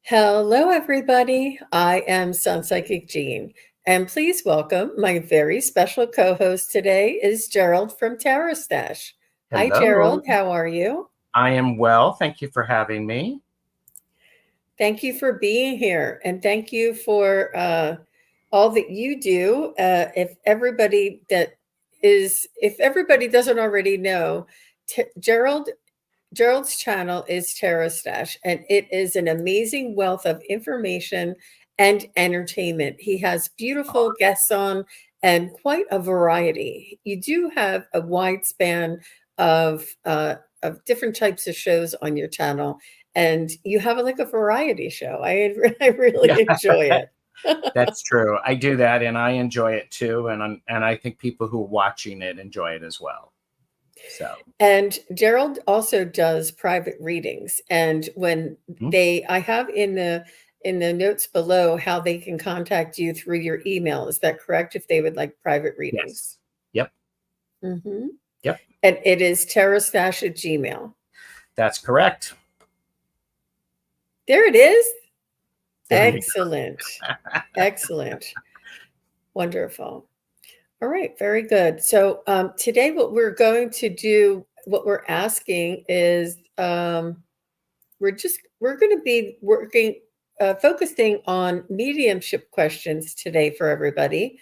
Hello, everybody. I am SunPsychic Jean, and please welcome my very special co-host today is Gerald from TarotStache. Hi, Hello, Gerald. How are you? I am well. Thank you for having me. Thank you for being here, and thank you for all that you do. If everybody doesn't already know, Gerald's channel is TarotStache, and it is an amazing wealth of information and entertainment. He has beautiful guests on and quite a variety. You do have a wide span of different types of shows on your channel, and you have like a variety show. I really Yeah, enjoy it. that's true. I do that, and I enjoy it too. And I think people who are watching it enjoy it as well. So, And Gerald also does private readings. And when I have in the notes below how they can contact you through your email. Is that correct? If they would like private readings. yes, yep, Mm-hmm. yep, And it is TarotStache at Gmail. that's correct. There it is. There you Excellent. Excellent. Wonderful. All right, very good. So today, what we're asking is, we're going to be focusing on mediumship questions today for everybody.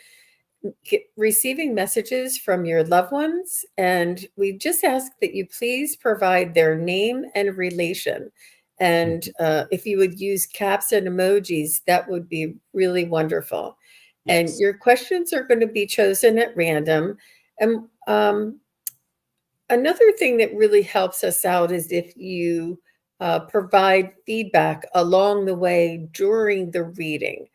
Receiving messages from your loved ones, and we just ask that you please provide their name and relation. And if you would use caps and emojis, that would be really wonderful. And Yes. your questions are going to be chosen at random. And another thing that really helps us out is if you provide feedback along the way during the reading.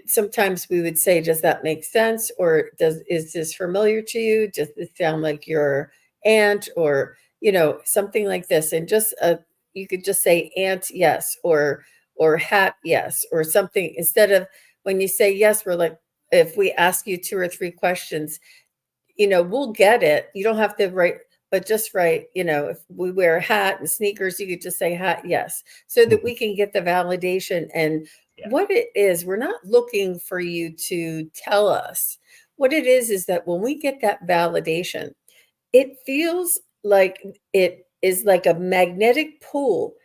Sometimes we would say, "Does that make sense?" Or "Is this familiar to you? Does this sound like your aunt?" Or something like this. And just you could just say "aunt, yes," or "hat, yes," or something instead of when you say yes. We're like, if we ask you 2 or 3 questions, we'll get it. You don't have to write, but just write, if we wear a hat and sneakers, you could just say hat, yes, so that we can get the validation. And Yeah. what it is, we're not looking for you to tell us. What it is that when we get that validation, it feels like it is like a magnetic pull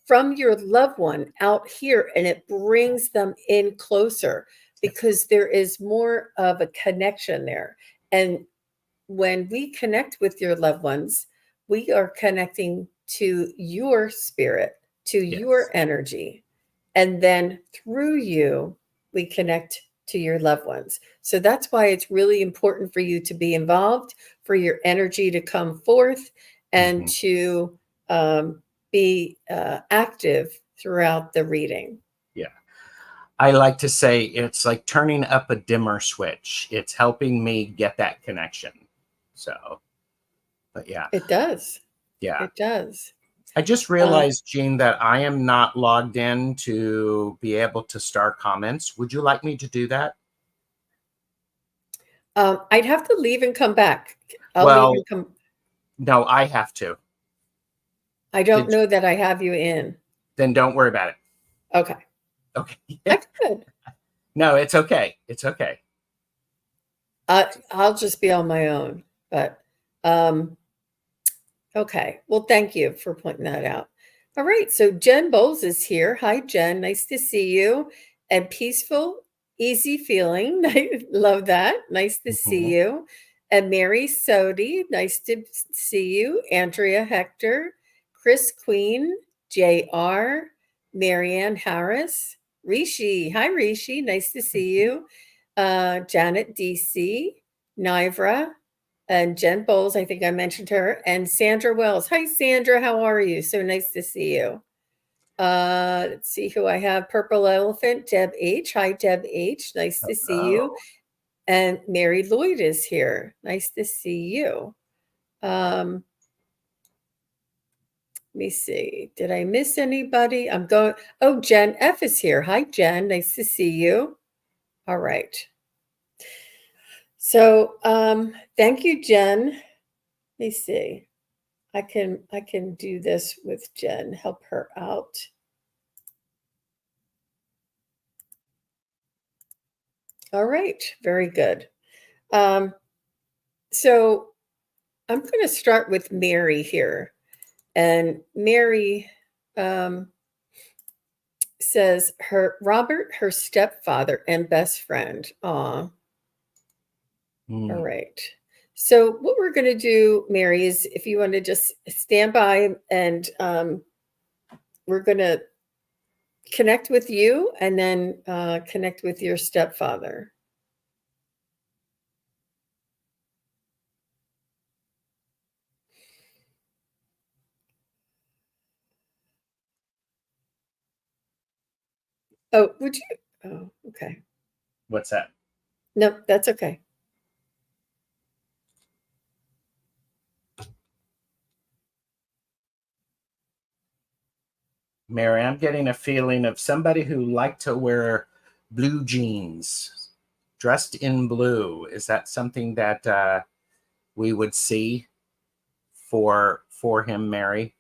from your loved one out here, and it brings them in closer because there is more of a connection there. And when we connect with your loved ones, we are connecting to your spirit, to your Yes. energy. And then through you, we connect to your loved ones. So that's why it's really important for you to be involved, for your energy to come forth, and to be active throughout the reading. Yeah. I like to say it's like turning up a dimmer switch. It's helping me get that connection. So, but yeah. It does. Yeah. It does. I just realized, Jean, that I am not logged in to be able to start comments. Would you like me to do that? I'd have to leave and come back. I'll leave Well, and come. no, I have to. I don't know that I have you in. Then don't worry about it. Okay. Okay. I could. No, it's okay. It's okay. I'll just be on my own. But okay. Well, thank you for pointing that out. All right. So Jen Bowles is here. Hi, Jen. Nice to see you. And peaceful, easy feeling. I love that. Nice to see you. And Mary Sodi. Nice to see you. Andrea Hector, Chris Queen, JR, Marianne Harris, Rishi. Hi, Rishi. Nice to see you. Janet DC, Nivra, and Jen Bowles. I think I mentioned her. And Sandra Wells. Hi, Sandra. How are you? So nice to see you. Let's see who I have. Purple Elephant, Deb H. Hi, Deb H. Nice to see you. And Mary Lloyd is here. Nice to see you. Let me see. Did I miss anybody? Oh, Jen F is here. Hi, Jen. Nice to see you. All right. So thank you, Jen. Let me see. I can do this with Jen, help her out. All right. Very good. So I'm going to start with Mary here. And Mary says Robert, her stepfather and best friend. Aw. All right. So what we're going to do, Mary, is if you want to just stand by, and we're going to connect with you and then connect with your stepfather. Oh, would you? Oh, okay. What's that? No, that's okay. Mary, I'm getting a feeling of somebody who liked to wear blue jeans, dressed in blue. Is that something that we would see for him, Mary?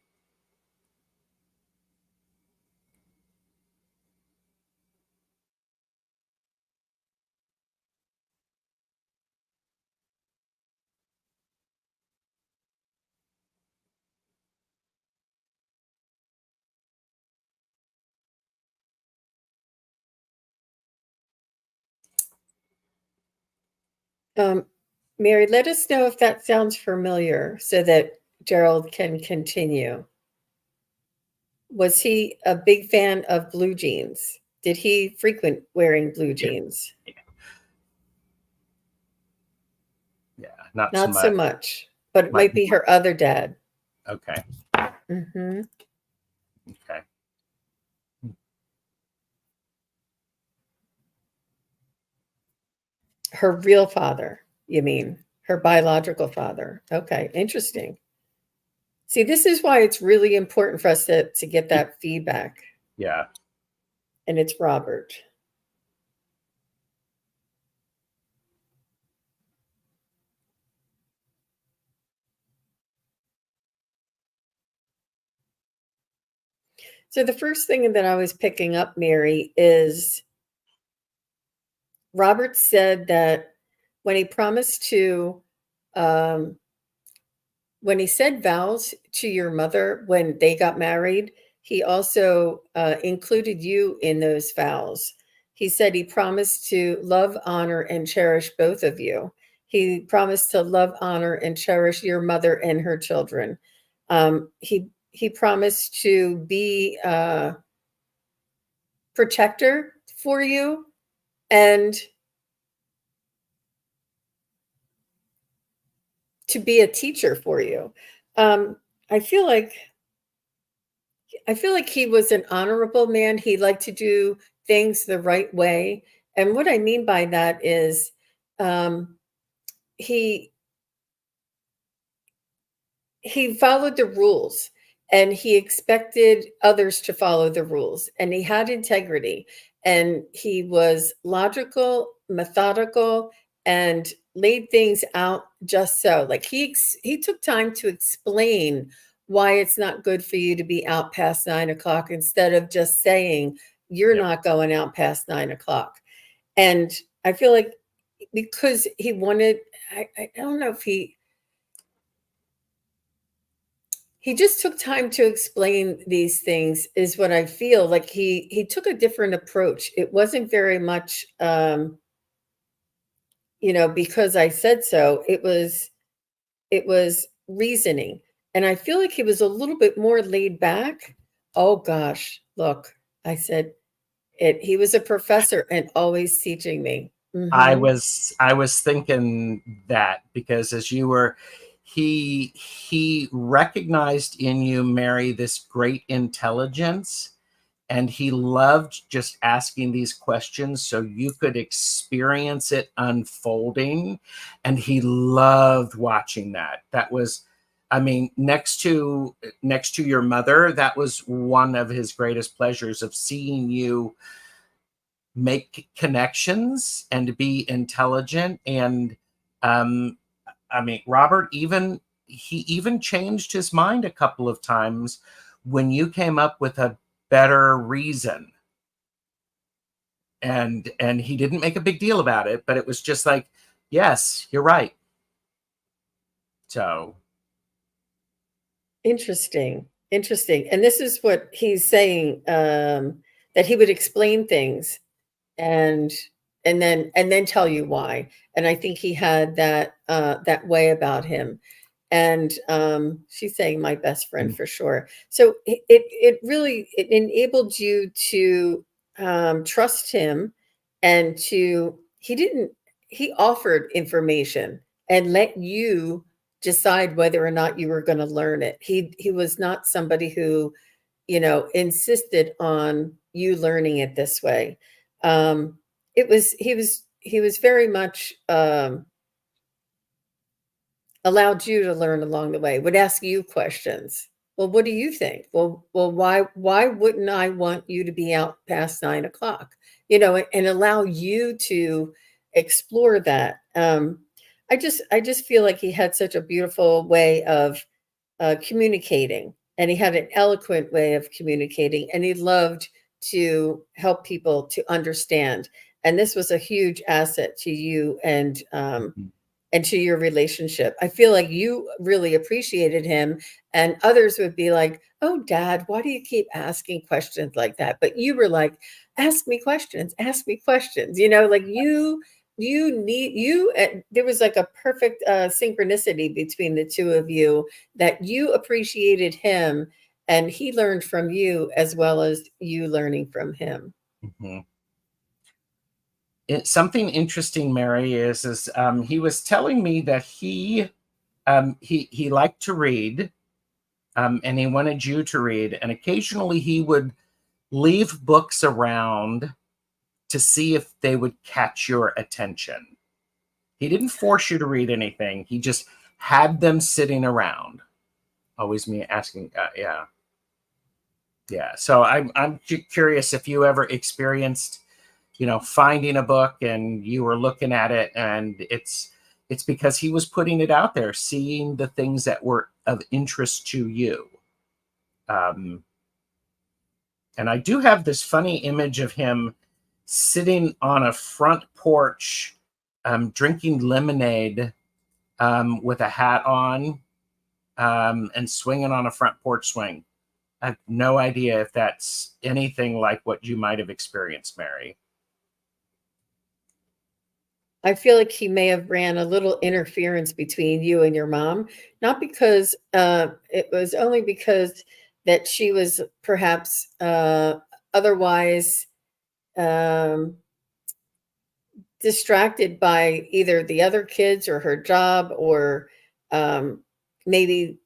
Mary, let us know if that sounds familiar so that Gerald can continue. Was he a big fan of blue jeans? Did he frequent wearing blue jeans? Yeah, not so Not much. so much, but it might be her other dad. Okay. Mm-hmm. Okay. Her real father, you mean? Her biological father. Okay, interesting. See, this is why it's really important for us to get that feedback. Yeah. And it's Robert. So the first thing that I was picking up, Mary, is Robert said that when he promised to, when he said vows to your mother when they got married, he also included you in those vows. He said he promised to love, honor, and cherish both of you. He promised to love, honor, and cherish your mother and her children. He promised to be a protector for you and to be a teacher for you. Um, I feel like he was an honorable man. He liked to do things the right way. And what I mean by that is um, he followed the rules and he expected others to follow the rules, and he had integrity, and he was logical, methodical, and laid things out just so. Like he took time to explain why it's not good for you to be out past 9 o'clock instead of just saying you're Yep. not going out past 9 o'clock. And I feel like because he wanted, I don't know if he just took time to explain these things is what I feel like. He took a different approach. It wasn't very much because I said so. It was reasoning, and I feel like he was a little bit more laid back. Oh gosh, look, I said it. He was a professor and always teaching me. I Mhm. was thinking that because as you were, he recognized in you, Mary, this great intelligence, and he loved just asking these questions so you could experience it unfolding, and he loved watching that. That was, I mean, next to your mother, that was one of his greatest pleasures, of seeing you make connections and be intelligent. And I mean, Robert even changed his mind a couple of times when you came up with a better reason. and he didn't make a big deal about it, but it was just like, yes, you're right. So Interesting. Interesting. And this is what he's saying, that he would explain things and and then tell you why. And I think he had that way about him. And she's saying my best friend for sure. So it really it enabled you to trust him, and to he offered information and let you decide whether or not you were going to learn it. He was not somebody who, insisted on you learning it this way. It was he was very much allowed you to learn along the way, would ask you questions. Well, what do you think? Well, why wouldn't I want you to be out past 9 o'clock? And allow you to explore that. I just feel like he had such a beautiful way of communicating, and he had an eloquent way of communicating, and he loved to help people to understand. And this was a huge asset to you, and to your relationship. I feel like you really appreciated him, and others would be like, "Oh, Dad, why do you keep asking questions like that?" But you were like, "Ask me questions, ask me questions." Like there was like a perfect synchronicity between the two of you, that you appreciated him and he learned from you as well as you learning from him. mhm. Something interesting, Mary, is he was telling me that he liked to read, and he wanted you to read, and occasionally he would leave books around to see if they would catch your attention. He didn't force you to read anything. He just had them sitting around. Always me asking, yeah, yeah. So I'm curious if you ever experienced, finding a book and you were looking at it, and it's because he was putting it out there, seeing the things that were of interest to you. Um, and I do have this funny image of him sitting on a front porch, drinking lemonade, with a hat on, and swinging on a front porch swing. I have no idea if that's anything like what you might have experienced, Mary. I feel like he may have ran a little interference between you and your mom, not because it was only because that she was perhaps otherwise um, distracted by either the other kids or her job, or maybe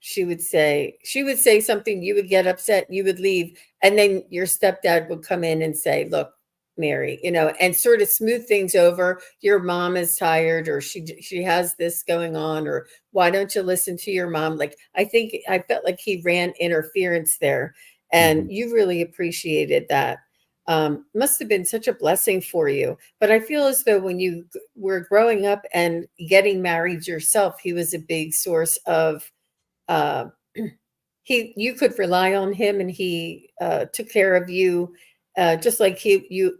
she would say something, you would get upset, you would leave, and then your stepdad would come in and say, "Look, Mary," and sort of smooth things over. Your mom is tired, or she has this going on, or why don't you listen to your mom? Like, I felt like he ran interference there, and Mhm. you really appreciated that. Must have been such a blessing for you. But I feel as though when you were growing up and getting married yourself, he was a big source of uh, you could rely on him, and he took care of you, just like you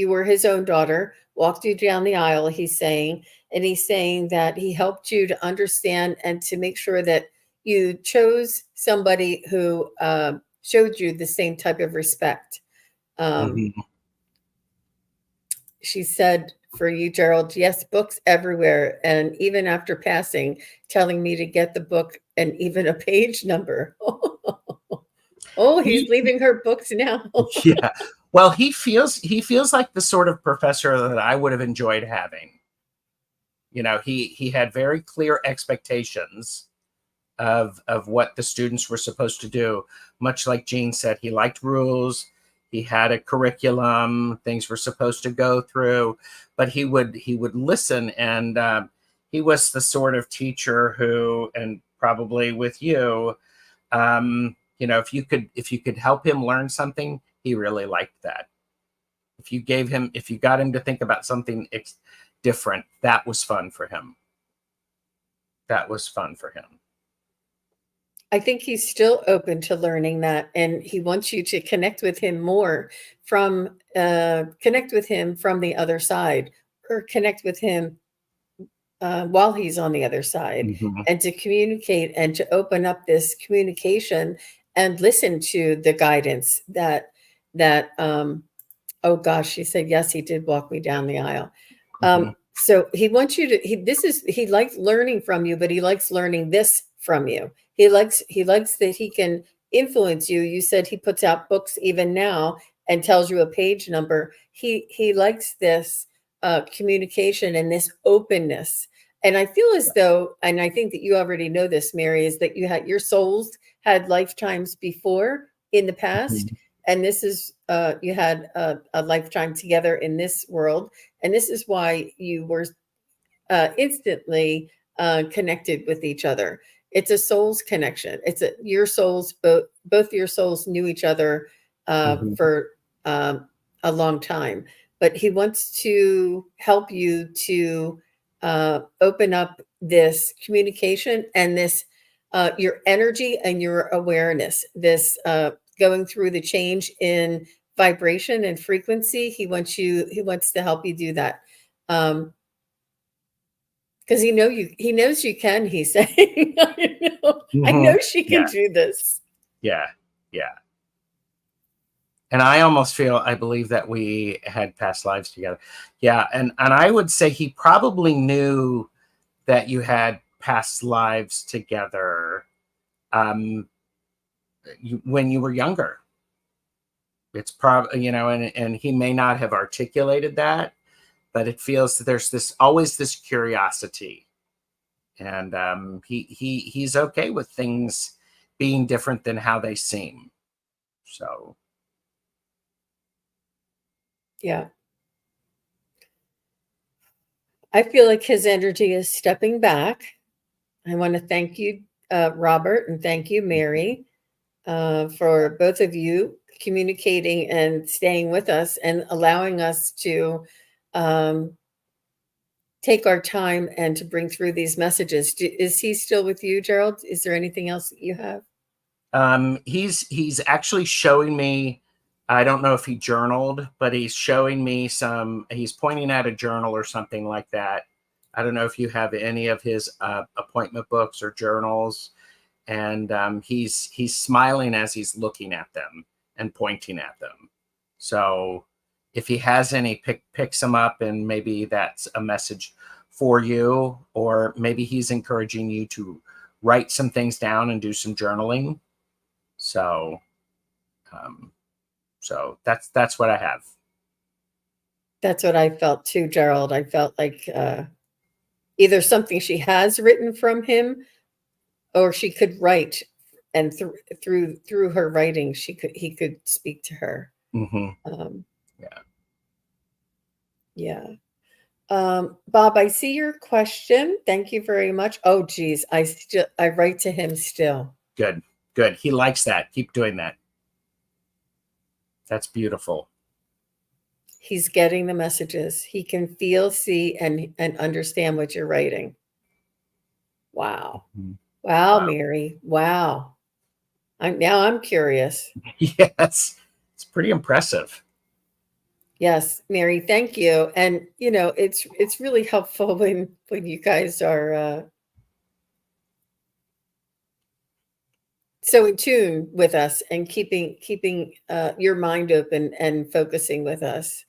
were his own daughter, walked you down the aisle. He's saying that he helped you to understand and to make sure that you chose somebody who showed you the same type of respect. Um, Mhm. she said, for you, Gerald, yes, books everywhere. And even after passing, telling me to get the book and even a page number. Oh, he's He, leaving her books now. yeah. Well, he feels like the sort of professor that I would have enjoyed having. He had very clear expectations of what the students were supposed to do. Much like Jean said, he liked rules. He had a curriculum, things were supposed to go through, but he would listen, and he was the sort of teacher who, and probably with you, if you could help him learn something, he really liked that. If you got him to think about something different, that was fun for him. That was fun for him. I think he's still open to learning that, and he wants you to connect with him more from the other side, or connect with him while he's on the other side, Mm-hmm. and to communicate and to open up this communication and listen to the guidance that oh gosh, she said yes, he did walk me down the aisle. Mm-hmm. So he wants you to, he likes learning from you, but he likes learning this from you. He likes that he can influence you. You said he puts out books even now and tells you a page number. He likes this communication and this openness. And I feel as though, and I think that you already know this, Mary, is that your souls had lifetimes before in the past. Mm-hmm. And this is, you had a lifetime together in this world. And this is why you were instantly connected with each other. It's a soul's connection. Your souls, both your souls knew each other Mm-hmm. for a long time. But he wants to help you to open up this communication and this your energy and your awareness. This going through the change in vibration and frequency. He wants to help you do that. Because he knows you can, he's saying. I Mm-hmm. know she can Yeah. do this. Yeah. Yeah. And I believe that we had past lives together. Yeah. And I would say he probably knew that you had past lives together when you were younger. It's probably, and he may not have articulated that, but it feels that there's always this curiosity, and he's okay with things being different than how they seem. So Yeah. I feel like his energy is stepping back. I want to thank you, Robert, and thank you, Mary, for both of you communicating and staying with us and allowing us to um, take our time and to bring through these messages. Is he still with you, Gerald? Is there anything else that you have? he's actually showing me. I don't know if he journaled, but he's showing me he's pointing at a journal or something like that. I don't know if you have any of his appointment books or journals, and he's smiling as he's looking at them and pointing at them. So if he has any, picks them up, and maybe that's a message for you, or maybe he's encouraging you to write some things down and do some journaling. So so that's what I have. That's what I felt too, Gerald. I felt like either something she has written from him, or she could write, and through her writing, he could speak to her. Mm-hmm. Um, Yeah. yeah. Bob, I see your question. Thank you very much. Oh, geez, I write to him still. Good. He likes that. Keep doing that. That's beautiful. He's getting the messages. He can feel, see, and understand what you're writing. Wow. Mm-hmm. Wow, Wow. Mary. Wow. I'm curious. Yes. It's pretty impressive. Yes, Mary, thank you. And it's really helpful when you guys are so in tune with us and keeping your mind open and focusing with us.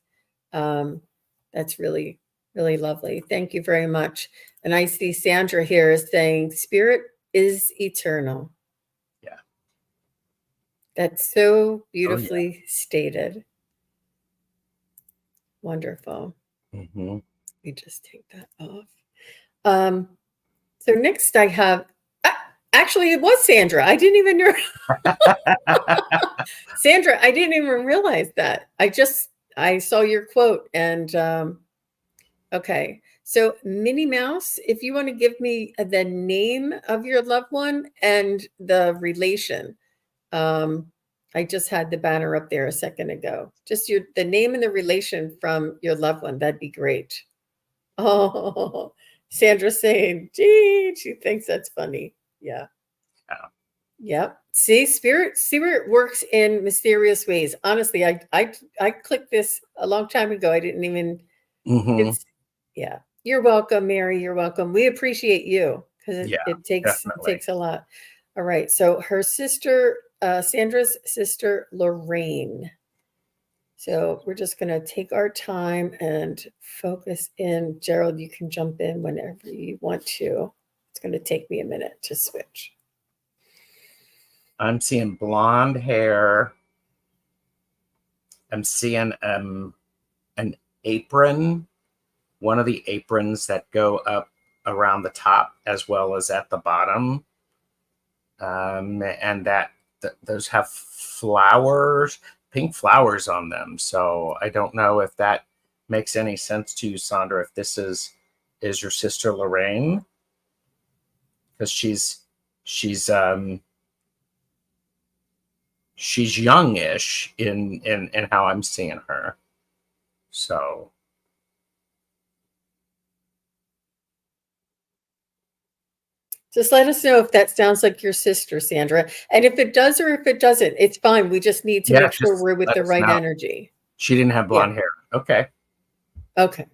That's really, really lovely. Thank you very much. And I see Sandra here is saying, "Spirit is eternal." Yeah. That's so Oh, beautifully stated. Wonderful. yeah. Mm-hmm. Let me just take that off. So next I have, actually it was Sandra. I didn't even know. Sandra, I didn't even realize that. I saw your quote, and okay. So Minnie Mouse, if you want to give me the name of your loved one and the relation. I just had the banner up there a second ago. Just the name and the relation from your loved one. That'd be great. Oh, Sandra saying, gee, she thinks that's funny. Yeah. Yeah. Yep. See, spirit works in mysterious ways. Honestly, I clicked this a long time ago. I didn't even. Mm-hmm. It's yeah. You're welcome, Mary. You're welcome. We appreciate you because Yeah, it definitely. takes a lot. All right. So her sister, Sandra's sister, Lorraine. So we're just going to take our time and focus in. Gerald, you can jump in whenever you want to. It's going to take me a minute to switch. I'm seeing blonde hair. I'm seeing an apron, one of the aprons that go up around the top as well as at the bottom. And those have flowers, pink flowers on them. So I don't know if that makes any sense to you, Sandra, if this is your sister Lorraine, because she's youngish in how I'm seeing her. So just let us know if that sounds like your sister, Sandra. And if it does or if it doesn't, it's fine. We just need to yeah, make sure just we're with let the us right know. energy. She didn't have blonde hair. Okay. Okay.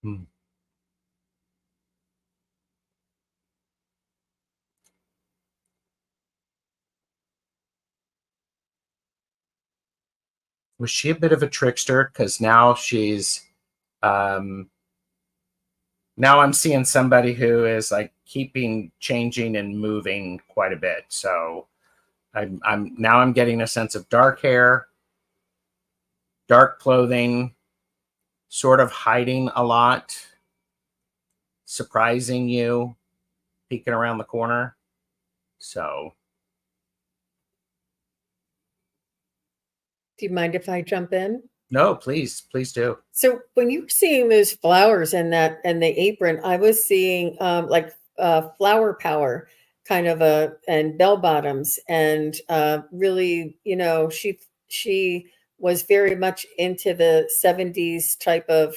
Hmm. Was she a bit of a trickster? Because now um, now I'm seeing somebody who is like keeping changing and moving quite a bit. So I'm getting a sense of dark hair, dark clothing, sort of hiding a lot, surprising you, peeking around the corner. So Do you mind if I jump in? no, please do. So when you were seeing those flowers and that and the apron, I was seeing like flower power kind of and bell bottoms and really, she was very much into the 70s type of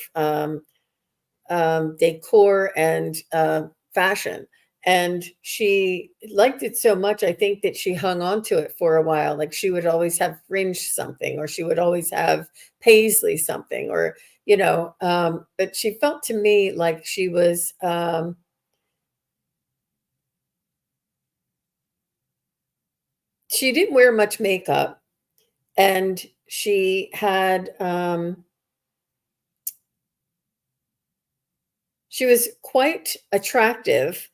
decor and fashion. And she liked it so much, I think that she hung on to it for a while. Like she would always have fringe something, or she would always have paisley something, or, but she felt to me like she was, she didn't wear much makeup and she had, she was quite attractive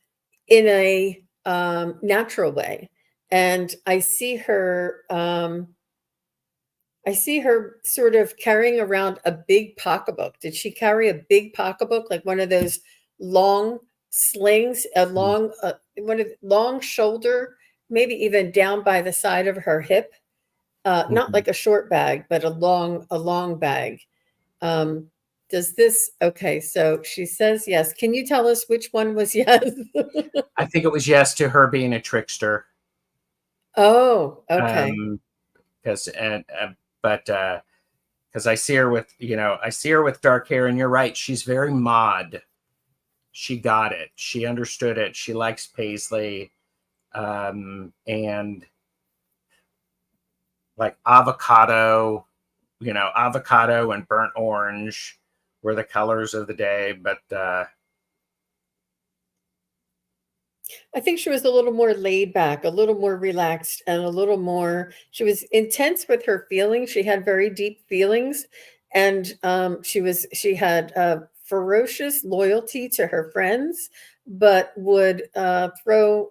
in a natural way. And I see her sort of carrying around a big pocketbook. Did she carry a big pocketbook, like one of those long slings, a long, one of long shoulder, maybe even down by the side of her hip? Not Mhm. like a short bag, but a long bag. Um, does this okay? So she says yes. Can you tell us which one was yes? I think it was yes to her being a trickster. Oh, okay. Um, because and but because I see her with I see her with dark hair, and you're right, she's very mod. She got it. She understood it. She likes paisley, and like avocado. Avocado and burnt orange were the colors of the day. But I think she was a little more laid back, a little more relaxed, and a little more. She was intense with her feelings. She had very deep feelings, and she had ferocious loyalty to her friends, but would throw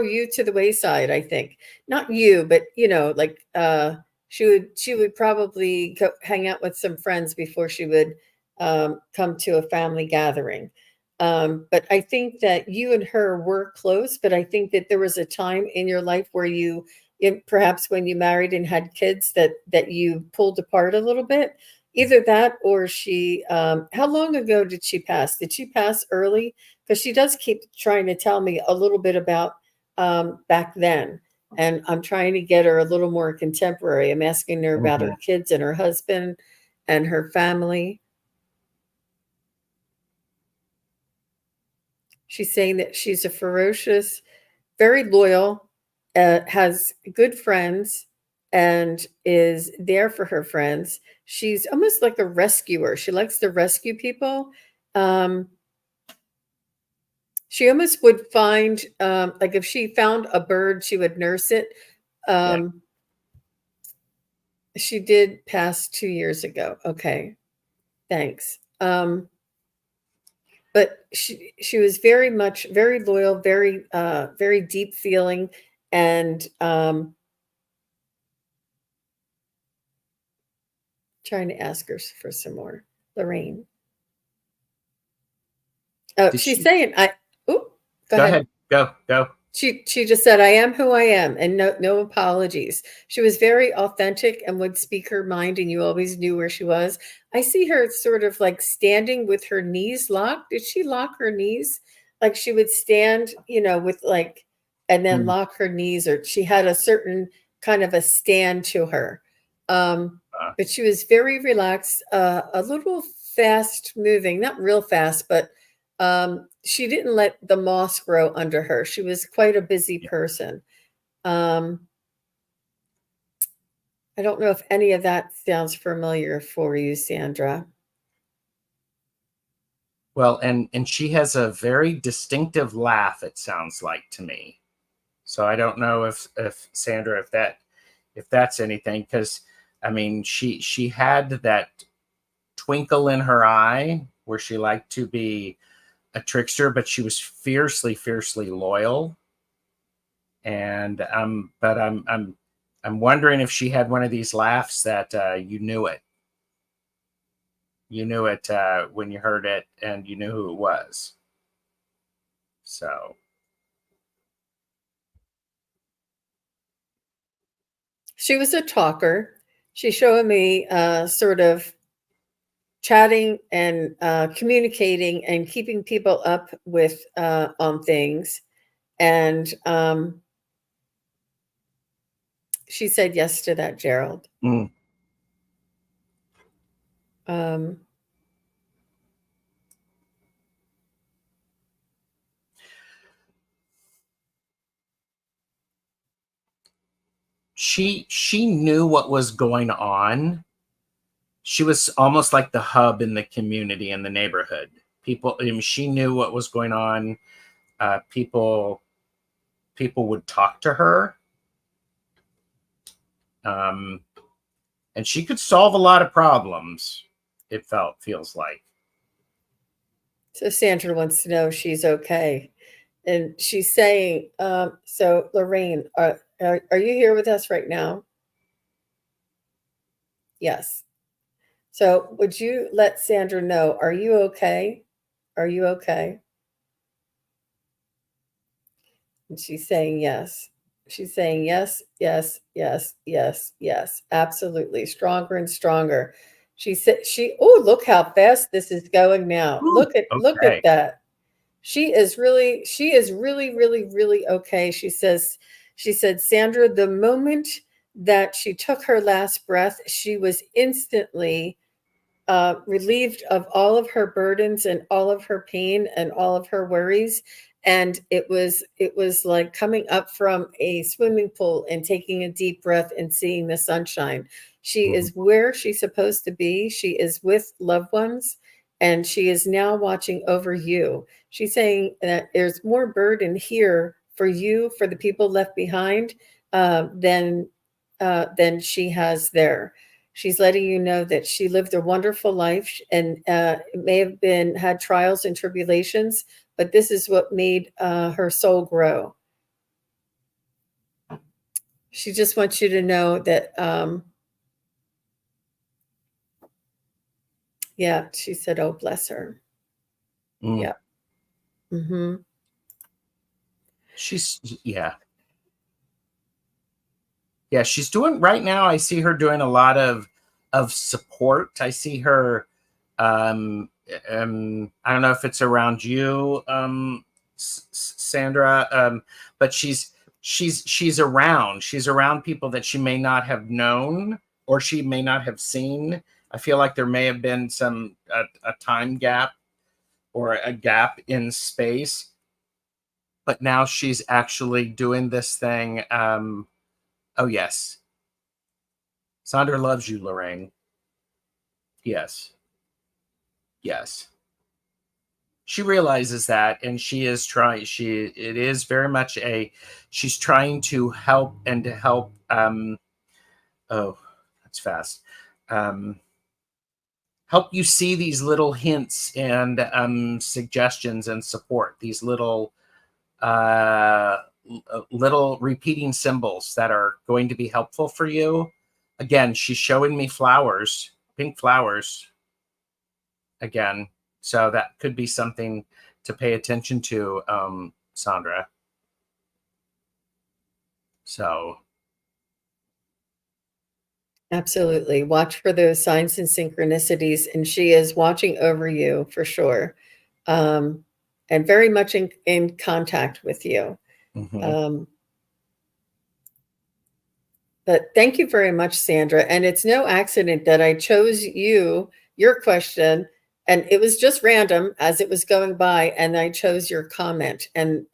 you to the wayside. I think not you, but like she would probably go hang out with some friends before she would come to a family gathering. But I think that you and her were close, but I think that there was a time in your life where perhaps when you married and had kids that you pulled apart a little bit. Either that or she, how long ago did she pass? Did she pass early? Because she does keep trying to tell me a little bit about back then. And I'm trying to get her a little more contemporary. I'm asking her about her kids and her husband and her family. She's saying that she's a ferocious, very loyal, has good friends, and is there for her friends. She's almost like a rescuer. She likes to rescue people. Um, she almost would find, like if she found a bird, she would nurse it. She did pass 2 years ago. Okay, thanks. But she was very much very loyal, very deep feeling, and trying to ask her for some more. Lorraine. Oh, she's saying go ahead. Go. She just said, I am who I am, and no apologies. She was very authentic and would speak her mind, and you always knew where she was. I see her sort of like standing with her knees locked. Did she lock her knees? Like she would stand, with like, and then lock her knees, or she had a certain kind of a stand to her. But she was very relaxed, a little fast moving, not real fast, but she didn't let the moss grow under her. She was quite a busy person. I don't know if any of that sounds familiar for you, Sandra. Well, and she has a very distinctive laugh, it sounds like to me. So I don't know if Sandra, if that's anything, because I mean she had that twinkle in her eye where she liked to be a trickster, but she was fiercely loyal. And but I'm wondering if she had one of these laughs that you knew it. You knew it when you heard it, and you knew who it was. So she was a talker. She's showing me sort of chatting and communicating and keeping people up with on things. And she said yes to that, Gerald. she knew what was going on. She was almost like the hub in the community, in the neighborhood. People, I mean, she knew what was going on. People would talk to her. And she could solve a lot of problems, it feels like. So Sandra wants to know if she's okay. And she's saying, so Lorraine, are you here with us right now? Yes. So would you let Sandra know, are you okay? Are you okay? And she's saying yes. She's saying yes, yes, yes, yes, yes. Absolutely. Stronger and stronger. She said look how fast this is going now. Ooh, look at that. She is really, really okay. She said, Sandra, the moment that she took her last breath, she was instantly relieved of all of her burdens and all of her pain and all of her worries. And it was like coming up from a swimming pool and taking a deep breath and seeing the sunshine. She is where she's supposed to be. She is with loved ones, and she is now watching over you. She's saying that there's more burden here for you, for the people left behind, than she has there. She's letting you know that she lived a wonderful life, and it may have had trials and tribulations, but this is what made her soul grow. She just wants you to know that, yeah, she said, oh, bless her. Yeah. Mm-hmm. Yeah, she's doing right now. I see her doing a lot of of support. I see her. I don't know if it's around you, Sandra, but she's around. She's around people that she may not have known or she may not have seen. I feel like there may have been a time gap or a gap in space, but now she's actually doing this thing. Oh yes, Sandra loves you, Lorraine. Yes, yes. She realizes that, and she is trying. It is very much she's trying to help and to help. Oh, that's fast. Help you see these little hints and suggestions and support. These little little repeating symbols that are going to be helpful for you. Again, she's showing me flowers, pink flowers. Again, so that could be something to pay attention to, Sandra. So. Absolutely. Watch for those signs and synchronicities, and she is watching over you for sure, and very much in contact with you. Mm-hmm. But thank you very much, Sandra. And it's no accident that I chose your question, and it was just random as it was going by, and I chose your comment. And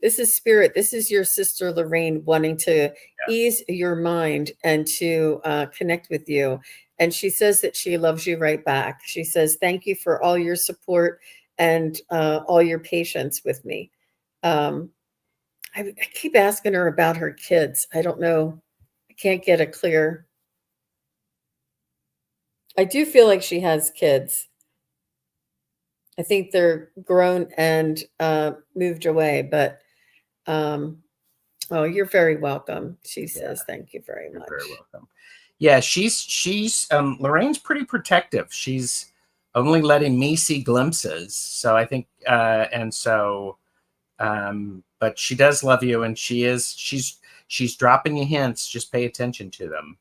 this is spirit. This is your sister Lorraine wanting to ease your mind and to connect with you. And she says that she loves you right back. She says, thank you for all your support and all your patience with me. I keep asking her about her kids. I don't know. I can't get a clear. I do feel like she has kids. I think they're grown and moved away, but oh, you're very welcome. She says, thank you very much. You're very welcome. Yeah, she's Lorraine's pretty protective. She's only letting me see glimpses. So I think but she does love you, and she's dropping you hints. Just pay attention to them.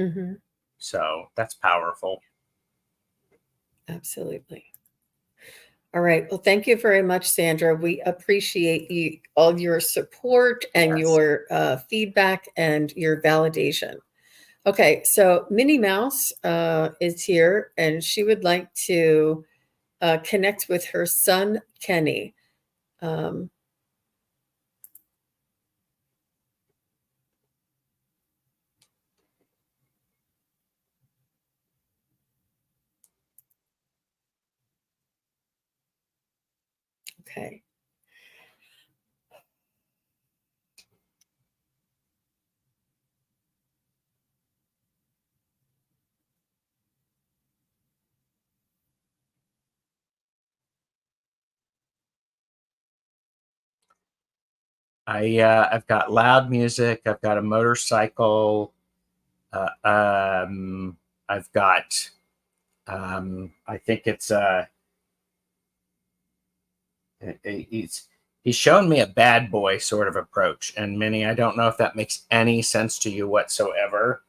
Mm-hmm. So that's powerful. Absolutely. All right. Well, thank you very much, Sandra. We appreciate all your support and your feedback and your validation. Okay, so Minnie Mouse is here, and she would like to connect with her son, Kenny. Okay. I've got loud music. I've got a motorcycle. I've got. I think it's he's shown me a bad boy sort of approach. And Minnie, I don't know if that makes any sense to you whatsoever,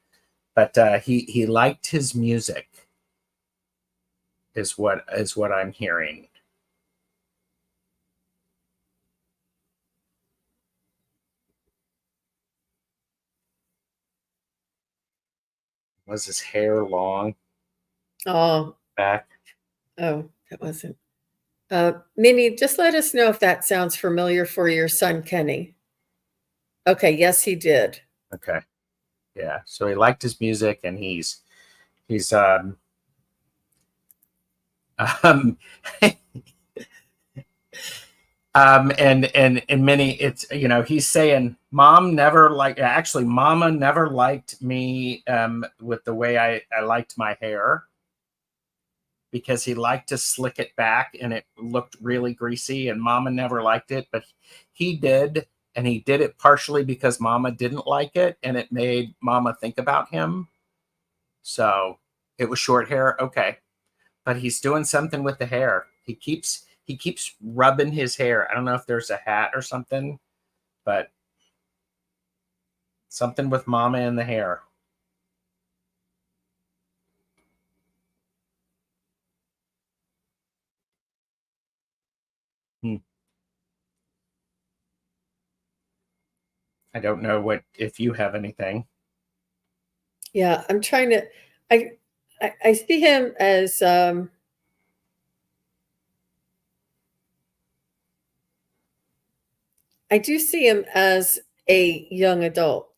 but he liked his music. Is what I'm hearing. Was his hair long? Oh, Back? Oh, that wasn't. Minnie, just let us know if that sounds familiar for your son, Kenny. Okay, yes, he did. Okay. Yeah. So he liked his music, and he's um and Minnie, it's he's saying mama never liked me with the way I liked my hair, because he liked to slick it back and it looked really greasy, and mama never liked it, but he did, and he did it partially because mama didn't like it, and it made mama think about him. So it was short hair, okay, but he's doing something with the hair. He keeps rubbing his hair. I don't know if there's a hat or something, but something with mama and the hair. Hmm. I don't know if you have anything. Yeah, I'm trying to. I see him as I do see him as a young adult,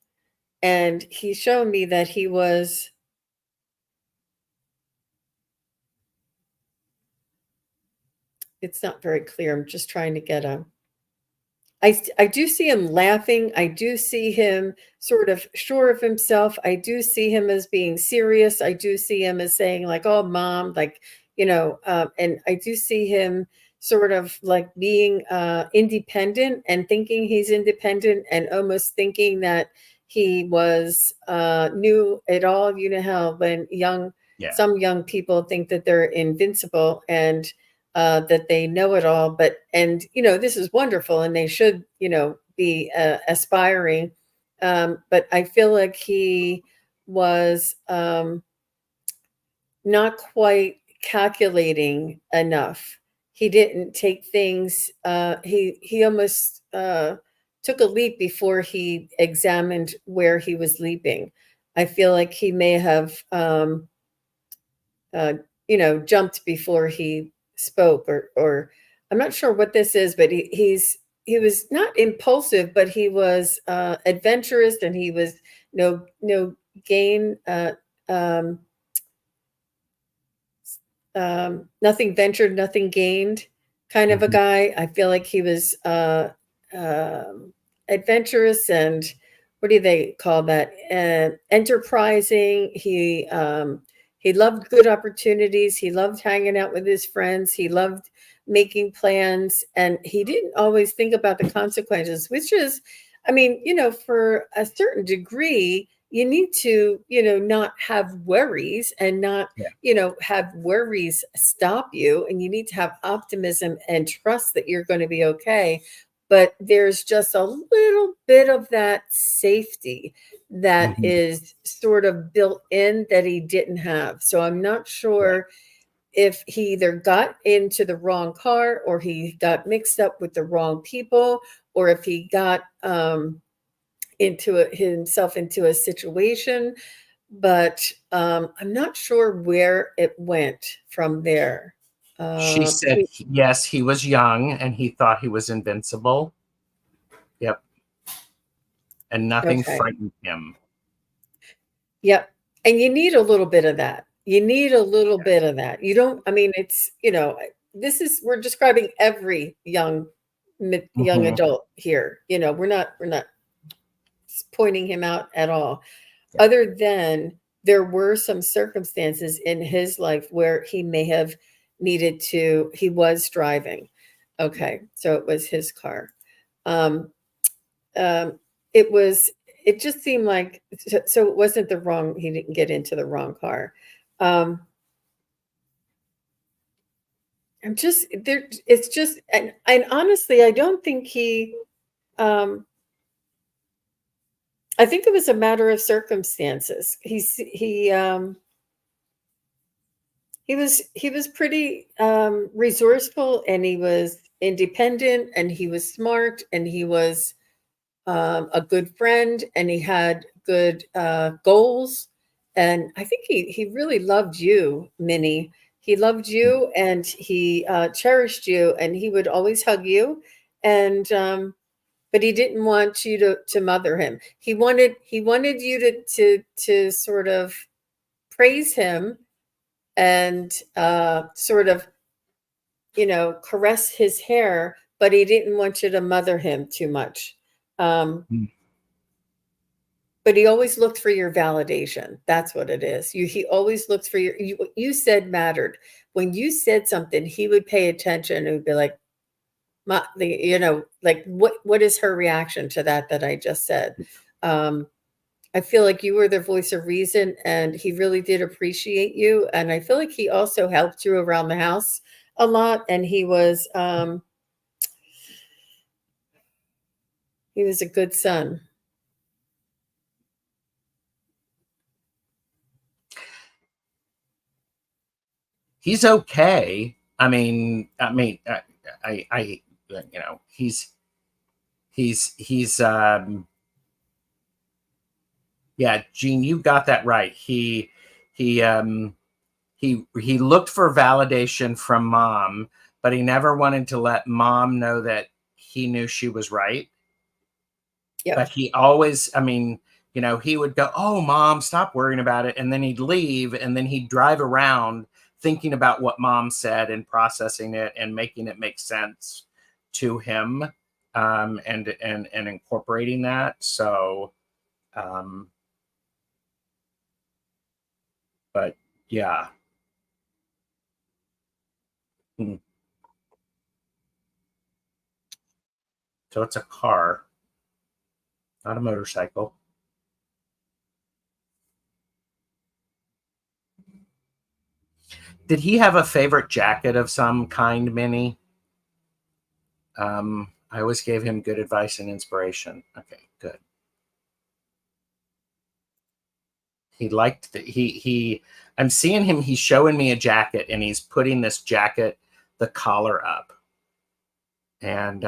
and he's shown me that he was. It's not very clear. I'm just trying to get a. I do see him laughing. I do see him sort of sure of himself. I do see him as being serious. I do see him as saying like, "Oh, mom," like and I do see him sort of like being independent and thinking he's independent and almost thinking that he was knew it all. You know how when Yeah. some young people think that they're invincible and that they know it all, and this is wonderful and they should be aspiring, but I feel like he was not quite calculating enough. He didn't take things, he almost took a leap before he examined where he was leaping. I feel like he may have uh, jumped before he spoke, or I'm not sure what this is, but he was not impulsive, but he was adventurous, and he was no gain, um, nothing ventured, nothing gained kind of a Hmm. guy. I feel like he was um, adventurous and what do they call that? Enterprising. He loved good opportunities. He loved hanging out with his friends. He loved making plans, and he didn't always think about the consequences, which is, I mean, for a certain degree, you need to, not have worries and not Yeah. have worries stop you, and you need to have optimism and trust that you're going to be okay. But there's just a little bit of that safety that Hmm. is sort of built in that he didn't have. So I'm not Yeah. sure if he either got into the wrong car or he got mixed up with the wrong people, or if he got himself into a situation, but I'm not sure where it went from there. She said, yes, he was young and he thought he was invincible. Yep. And nothing Okay. frightened him. Yep. And you need a little bit of that. You need a little bit of that. You don't, I mean, it's, we're describing every young Hmm. adult here. We're not pointing him out at all. Yeah. Other than there were some circumstances in his life where he may have he was driving. Okay. So it was his car. Um, um, it was, it just seemed like, so it wasn't he didn't get into the wrong car. Um, I'm just there. It's just, and honestly, I don't think I think it was a matter of circumstances. He was pretty resourceful, and he was independent, and he was smart, and he was a good friend, and he had good goals. And I think he really loved you, Minnie. He loved you, and he cherished you, and he would always hug you. And but he didn't want you to mother him. He wanted you to sort of praise him and sort of caress his hair, but he didn't want you to mother him too much. Um, but he always looked for your validation. That's what it is. He always looked for what you said mattered. When you said something, he would pay attention and would be like, like what is her reaction to that I just said? Um, I feel like you were the voice of reason, and he really did appreciate you. And I feel like he also helped you around the house a lot. And he was a good son. He's okay. I mean, I you know, he's yeah, Jean, you got that right. He looked for validation from mom, but he never wanted to let mom know that he knew she was right. Yep. But he always, I mean, you know, he would go, "Oh, mom, stop worrying about it," and then he'd leave, and then he'd drive around thinking about what mom said and processing it and making it make sense to him, and incorporating that. So, but yeah. Hmm. So it's a car, not a motorcycle. Did he have a favorite jacket of some kind, Minnie? I always gave him good advice and inspiration. Okay, good. He liked I'm seeing him, he's showing me a jacket and he's putting this jacket, the collar up. And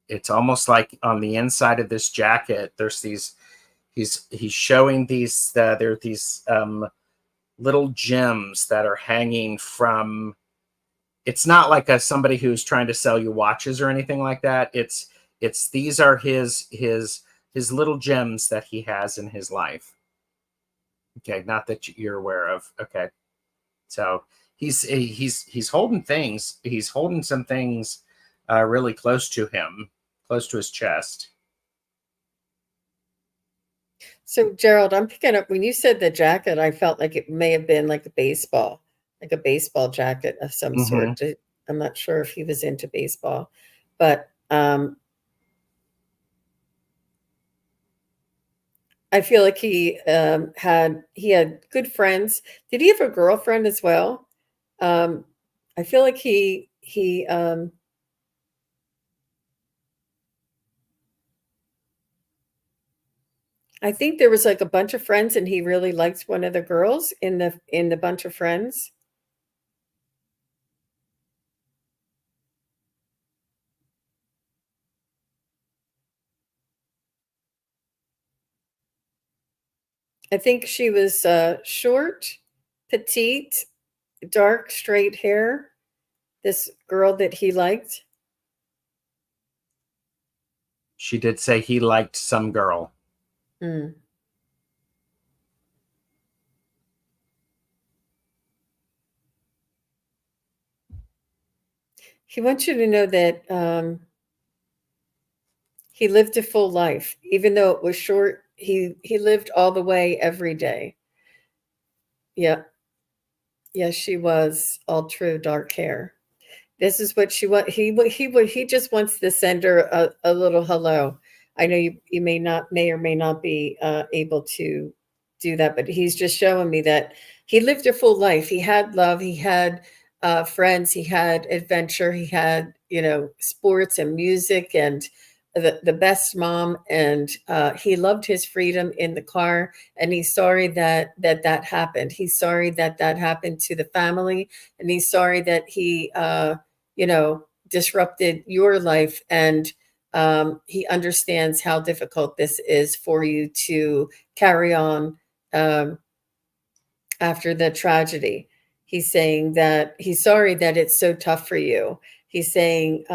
it's almost like on the inside of this jacket, there's these, he's showing these, there are these little gems that are hanging from, it's not like somebody who's trying to sell you watches or anything like that. It's these are his little gems that he has in his life. Okay, not that you're aware of. Okay, so he's holding things. He's holding some things really close to him, close to his chest. So Gerald, I'm picking up when you said the jacket, I felt like it may have been like a baseball jacket of some sort. I'm not sure if he was into baseball, but I feel like he had good friends. Did he have a girlfriend as well? I feel like he I think there was like a bunch of friends and he really liked one of the girls in the bunch of friends. I think she was short, petite, dark, straight hair. This girl that he liked. She did say he liked some girl. Mm. He wants you to know that he lived a full life, even though it was short. He lived all the way every day. Yeah, yes, she was all true, dark hair. This is what she want. He just wants to send her a little hello. I know you may or may not be able to do that, but he's just showing me that he lived a full life. He had love. He had friends. He had adventure. He had sports and music and the best mom. And he loved his freedom in the car. And he's sorry that happened. He's sorry that happened to the family, and he's sorry that he disrupted your life. And he understands how difficult this is for you to carry on after the tragedy. He's saying that he's sorry that it's so tough for you. He's saying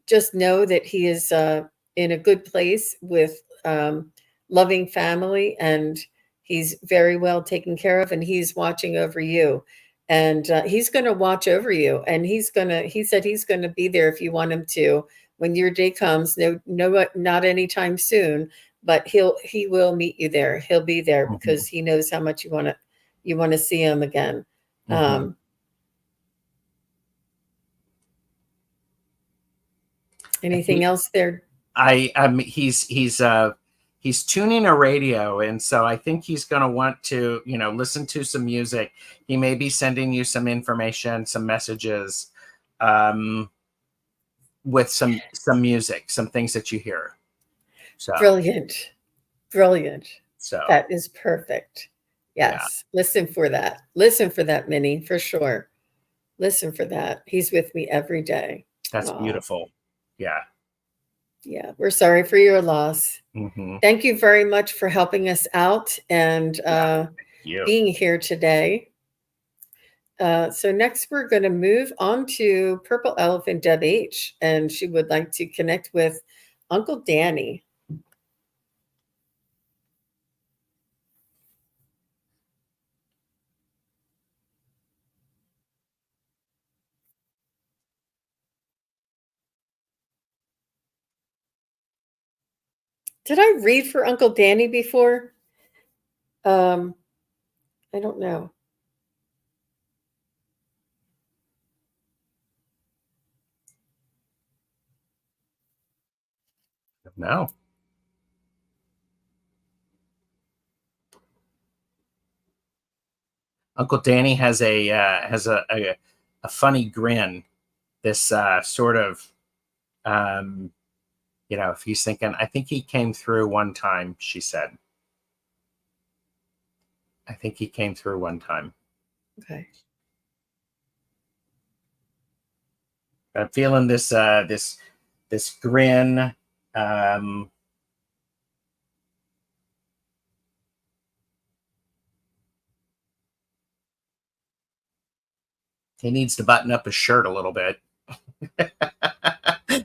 just know that he is in a good place with loving family, and he's very well taken care of, and he's watching over you. And he's going to watch over you, and he said he's going to be there if you want him to when your day comes. No, not anytime soon, but he will meet you there. He'll be there because he knows how much you want to see him again. Anything else there? He's tuning a radio, and so I think he's going to want to, listen to some music. He may be sending you some information, some messages, with some music, some things that you hear. So brilliant. So that is perfect. Yes. Yeah. Listen for that, Minnie, for sure. Listen for that. He's with me every day. That's Oh, beautiful. Yeah. yeah. We're sorry for your loss. Mm-hmm. Thank you very much for helping us out and Yeah. Thank you. being here today. So next we're going to move on to Purple Elephant Deb H, and she would like to connect with Uncle Danny. Did I read for Uncle Danny before? I don't know. No. Uncle Danny has a funny grin. This sort of if he's thinking, I think he came through one time, she said. I think he came through one time. Okay. I'm feeling this grin. He needs to button up his shirt a little bit.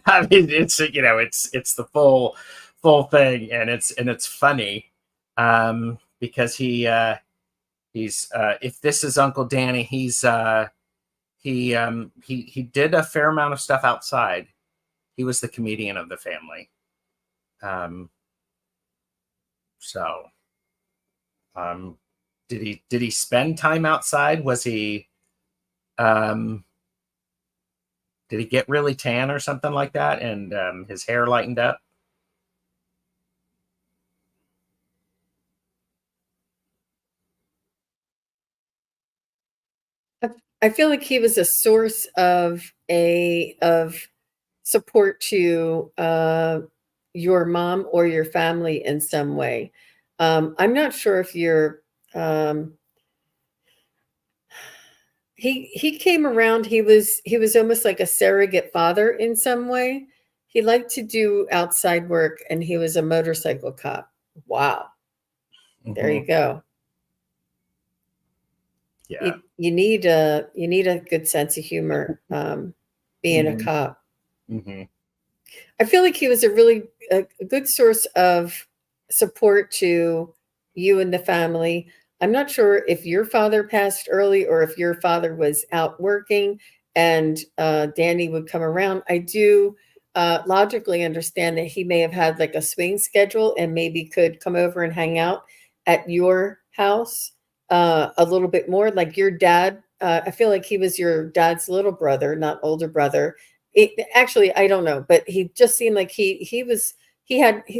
I mean, it's it's the full thing, and it's funny because he's if this is Uncle Danny, he did a fair amount of stuff outside. He was the comedian of the family. So did he spend time outside? Was he did he get really tan or something like that, and his hair lightened up? I feel like he was a source of support to your mom or your family in some way. I'm not sure if you're he came around. He was almost like a surrogate father in some way. He liked to do outside work, and he was a motorcycle cop. Wow, there Mm-hmm. you go. Yeah. You need a good sense of humor, being a Mm-hmm. cop. Mm-hmm. I feel like he was a good source of support to you and the family. I'm not sure if your father passed early or if your father was out working and Danny would come around. I do logically understand that he may have had like a swing schedule and maybe could come over and hang out at your house a little bit more. Like your dad, I feel like he was your dad's little brother, not older brother. Actually, I don't know, but he just seemed like he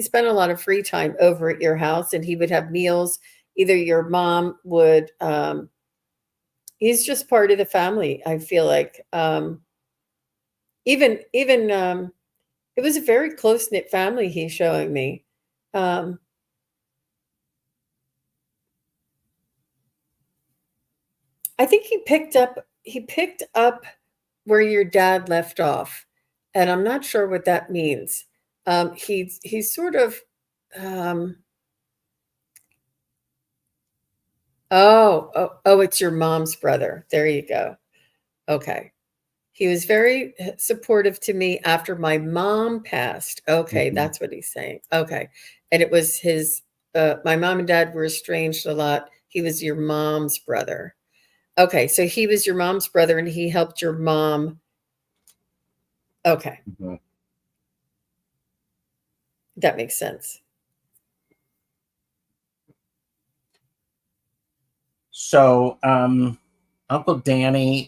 spent a lot of free time over at your house, and he would have meals. Either your mom would he's just part of the family, I feel like. Even it was a very close-knit family he's showing me. Um I think he picked up where your dad left off, and I'm not sure what that means. He's sort of um oh, it's your mom's brother. There you go. Okay. He was very supportive to me after my mom passed. Okay, Mm-hmm. that's what he's saying. Okay. And it was my mom and dad were estranged a lot. He was your mom's brother. Okay, so he was your mom's brother and he helped your mom. Okay, Mm-hmm. that makes sense. So Uncle Danny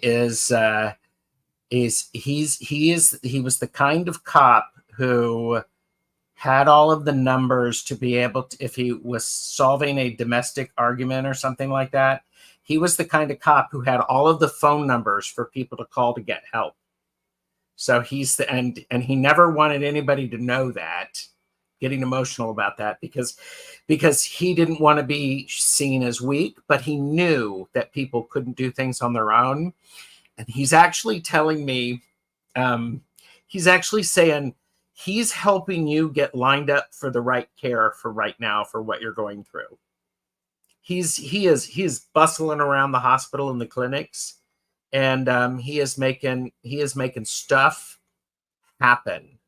he was the kind of cop who had all of the numbers to be able to, if he was solving a domestic argument or something like that, he was the kind of cop who had all of the phone numbers for people to call to get help. So and he never wanted anybody to know that, getting emotional about that, because he didn't want to be seen as weak, but he knew that people couldn't do things on their own. And he's actually telling me, he's actually saying he's helping you get lined up for the right care for right now for what you're going through. He is bustling around the hospital and the clinics, and he is making stuff happen.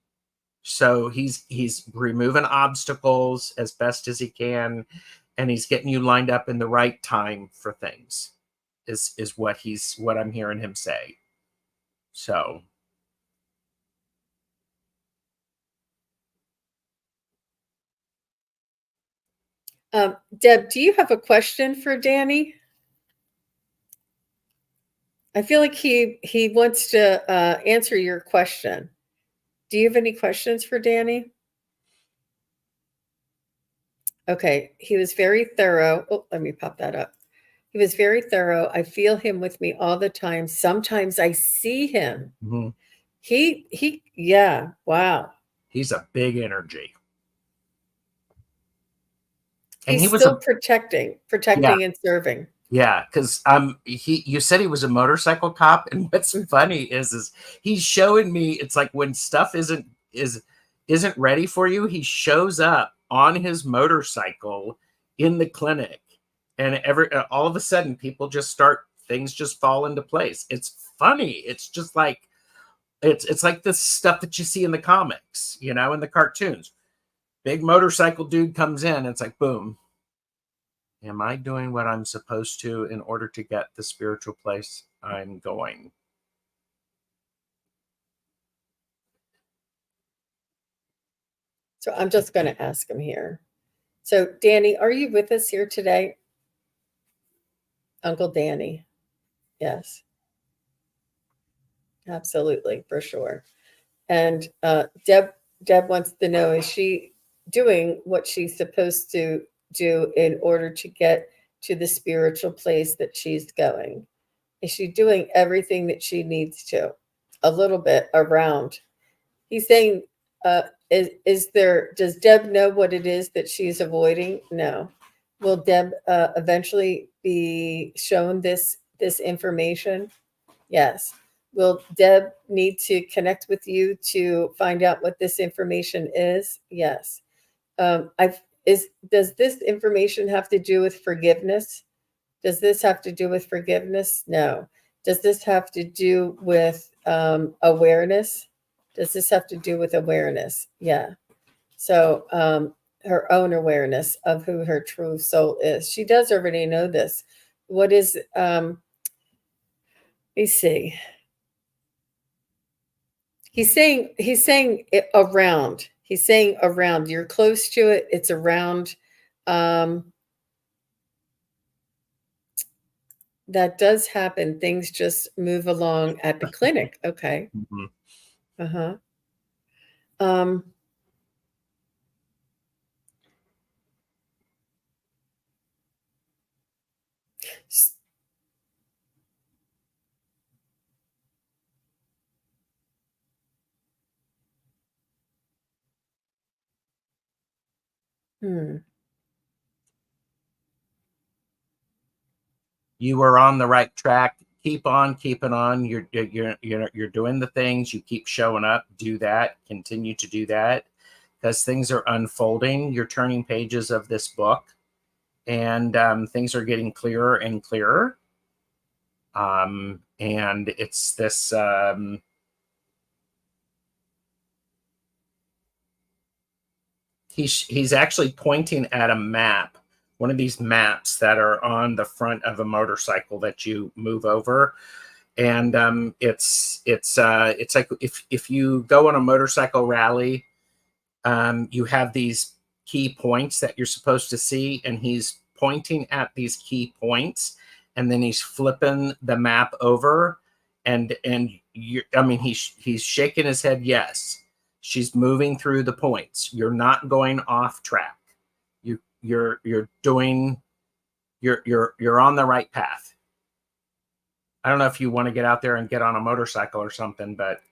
So he's removing obstacles as best as he can, and he's getting you lined up in the right time for things. Is what I'm hearing him say. So Deb, do you have a question for Danny? I feel like he wants to answer your question. Do you have any questions for Danny? Okay, he was very thorough. Oh, let me pop that up. He was very thorough. I feel him with me all the time. Sometimes I see him. mm-hmm. Yeah, wow. He's a big energy. And he's still protecting and serving. Yeah, because you said he was a motorcycle cop, and what's funny is he's showing me, it's like when stuff isn't ready for you, he shows up on his motorcycle in the clinic, and all of a sudden things just fall into place. It's funny. It's just like it's like the stuff that you see in the comics, in the cartoons. Big motorcycle dude comes in, it's like boom. Am I doing what I'm supposed to in order to get the spiritual place I'm going? So I'm just going to ask him here. So Danny, are you with us here today? Uncle Danny. Yes. Absolutely, for sure. And Deb wants to know, is she doing what she's supposed to do in order to get to the spiritual place that she's going? Is she doing everything that she needs to? A little bit around. He's saying, does Deb know what it is that she's avoiding? No. Will Deb eventually be shown this information? Yes. Will Deb need to connect with you to find out what this information is? Yes. Does this information have to do with forgiveness? Does this have to do with forgiveness? No. Does this have to do with awareness? Does this have to do with awareness? Yeah. So her own awareness of who her true soul is. She does already know this. What is, let me see. He's saying it around. He's saying around. You're close to it. It's around. That does happen. Things just move along at the clinic. Okay. Mm-hmm. Uh-huh. You were on the right track. Keep on keeping on. You're doing the things. You keep showing up. Do that. Continue to do that, because things are unfolding. You're turning pages of this book, and things are getting clearer and clearer. And it's this. He's actually pointing at a map, one of these maps that are on the front of a motorcycle that you move over. And it's like if you go on a motorcycle rally, you have these key points that you're supposed to see, and he's pointing at these key points, and then he's flipping the map over, and he's shaking his head yes. She's moving through the points. You're not going off track. You're on the right path. I don't know if you want to get out there and get on a motorcycle or something, but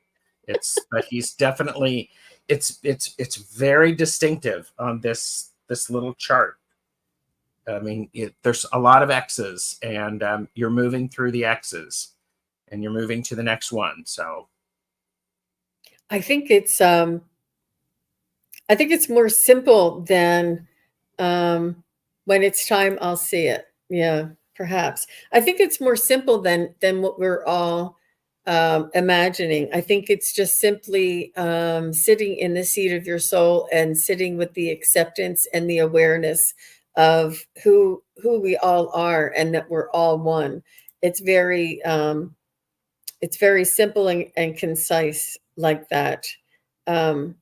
he's definitely, it's very distinctive on this little chart. I mean, there's a lot of X's, and you're moving through the X's, and you're moving to the next one. So I think it's more simple than when it's time I'll see it. Yeah, perhaps. I think it's more simple than what we're all imagining. I think it's just simply sitting in the seat of your soul and sitting with the acceptance and the awareness of who we all are and that we're all one. It's very simple and concise like that. Um,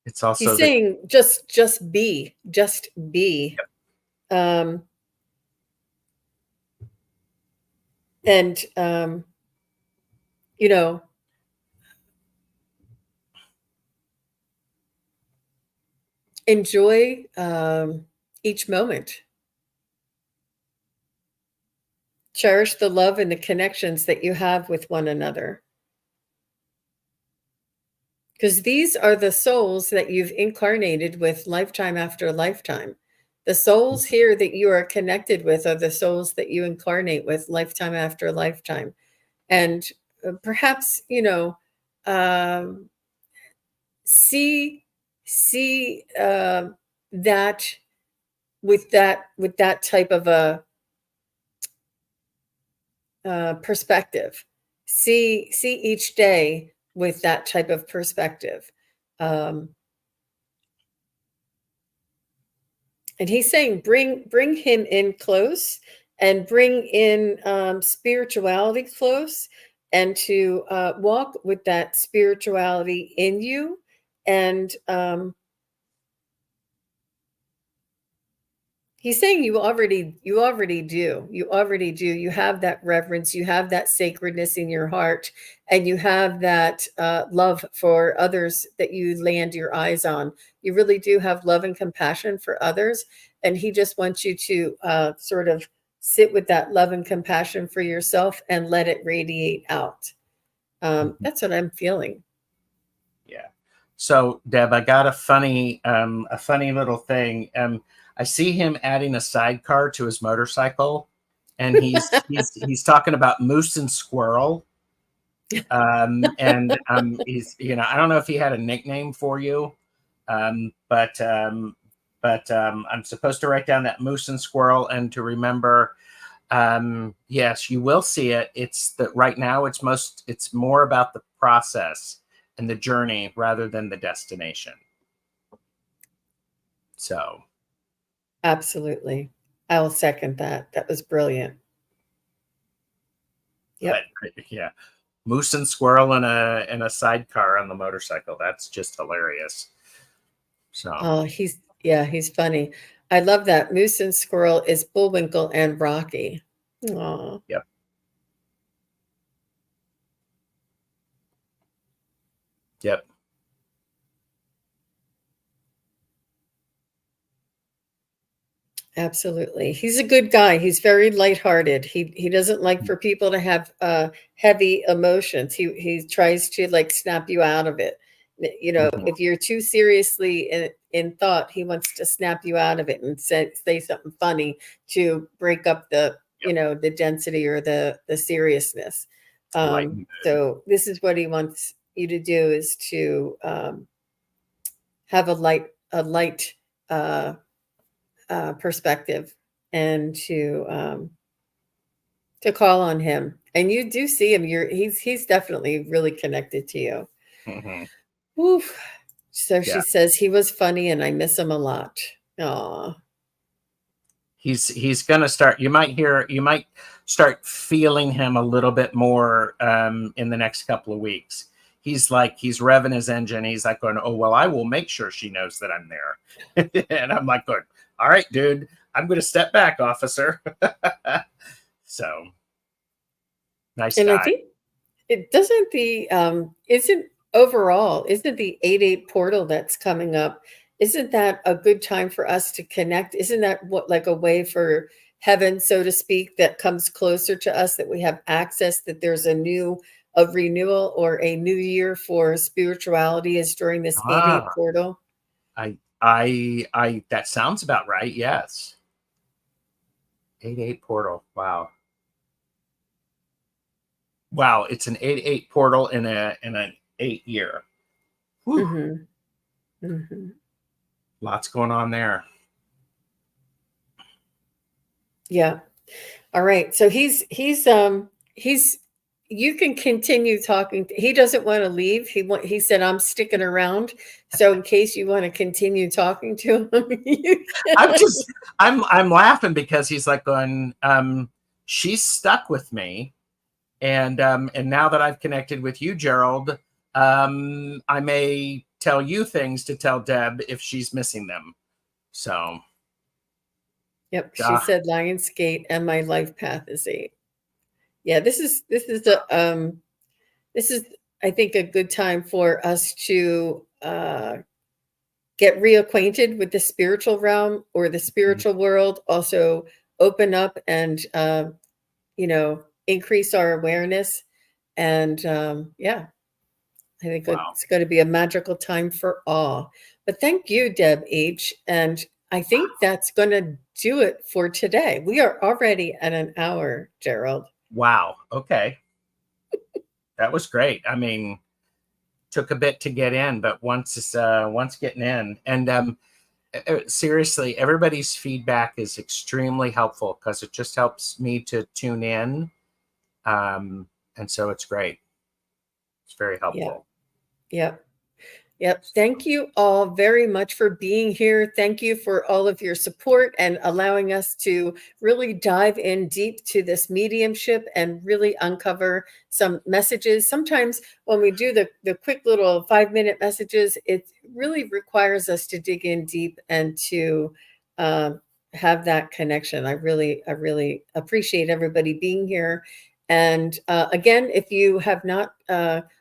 It's also he's the saying just be, just be. Um, and you know, enjoy each moment. Cherish the love and the connections that you have with one another. Because these are the souls that you've incarnated with lifetime after lifetime. The souls here that you are connected with are the souls that you incarnate with lifetime after lifetime. And perhaps, um, see that with that type of a perspective. See each day with that type of perspective. Um, and he's saying, bring him in close, and bring in spirituality close, and to walk with that spirituality in you, and he's saying you already do. You already do. You have that reverence, you have that sacredness in your heart, and you have that love for others that you land your eyes on. You really do have love and compassion for others, and he just wants you to sort of sit with that love and compassion for yourself and let it radiate out. That's what I'm feeling. Yeah. So Deb, I got a funny little thing. I see him adding a sidecar to his motorcycle, and he's talking about moose and squirrel. And he's, I don't know if he had a nickname for you, but I'm supposed to write down that moose and squirrel and to remember. Yes, you will see it. It's that right now it's more about the process and the journey rather than the destination. So Absolutely. I'll second that. That was brilliant. Yep. but yeah, moose and squirrel in a sidecar on the motorcycle. That's just hilarious. So Oh, he's funny. I love that. Moose and Squirrel is Bullwinkle and Rocky. Aw. yep. Yep. Absolutely. He's a good guy. He's very lighthearted. He doesn't like for people to have heavy emotions. He tries to like snap you out of it. Mhm. If you're too seriously in thought, he wants to snap you out of it and say something funny to break up Yep. the density or the seriousness. Lighten. So this is what he wants you to do, is to have a light uh, perspective, and to call on him. And you do see him. He's definitely really connected to you. Mm-hmm. Oof. So she Yeah. says he was funny, and I miss him a lot. Aw. He's gonna start. You might start feeling him a little bit more in the next couple of weeks. He's revving his engine. He's like going, oh well, I will make sure she knows that I'm there. And I'm like going, all right, dude, I'm going to step back, officer. So nice And I guy. think it doesn't the isn't the 8-8 portal that's coming up, isn't that a good time for us to connect? Isn't that what, like, a way for heaven, so to speak, that comes closer to us, that we have access, that there's a renewal or a new year for spirituality is during this 8-8 Ah, portal? I that sounds about right. Yes. 8-8 portal. Wow. Wow, it's an 8-8 portal in an 8-year. Mm-hmm. Mm-hmm. Lots going on there. Yeah. All right. So he's you can continue talking. He doesn't want to leave. He said, I'm sticking around. So in case you want to continue talking to him, you can. I'm laughing because he's like going, she's stuck with me. And now that I've connected with you, Gerald, I may tell you things to tell Deb if she's missing them. So Yep. She said Lionsgate and my life path is 8. Yeah, this is I think a good time for us to get reacquainted with the spiritual realm or the spiritual world. Also open up and increase our awareness. And yeah, I think it's going to be a magical time for all. But thank you, Deb H. And I think that's going to do it for today. We are already at an hour, Gerald. Wow. Okay. That was great. I mean, took a bit to get in, but once getting in, and seriously, everybody's feedback is extremely helpful because it just helps me to tune in. And so it's great. It's very helpful. Yep. Thank you all very much for being here. Thank you for all of your support and allowing us to really dive in deep to this mediumship and really uncover some messages. Sometimes when we do the quick little 5-minute messages, it really requires us to dig in deep and to have that connection. I really appreciate everybody being here. And again, if you have not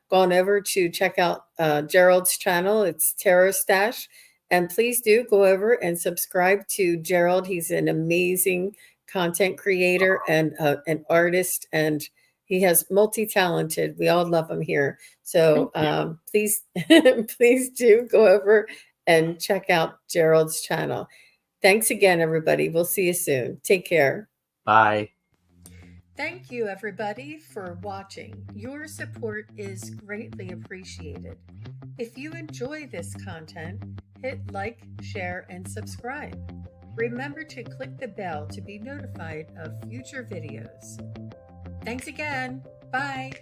gone over to check out Gerald's channel, it's TarotStache, and please do go over and subscribe to Gerald. He's an amazing content creator and an artist, and he has multi-talented. We all love him here. So please please do go over and check out Gerald's channel. Thanks again, everybody. We'll see you soon. Take care. Bye. Thank you, everybody, for watching. Your support is greatly appreciated. If you enjoy this content, hit like, share, and subscribe. Remember to click the bell to be notified of future videos. Thanks again. Bye.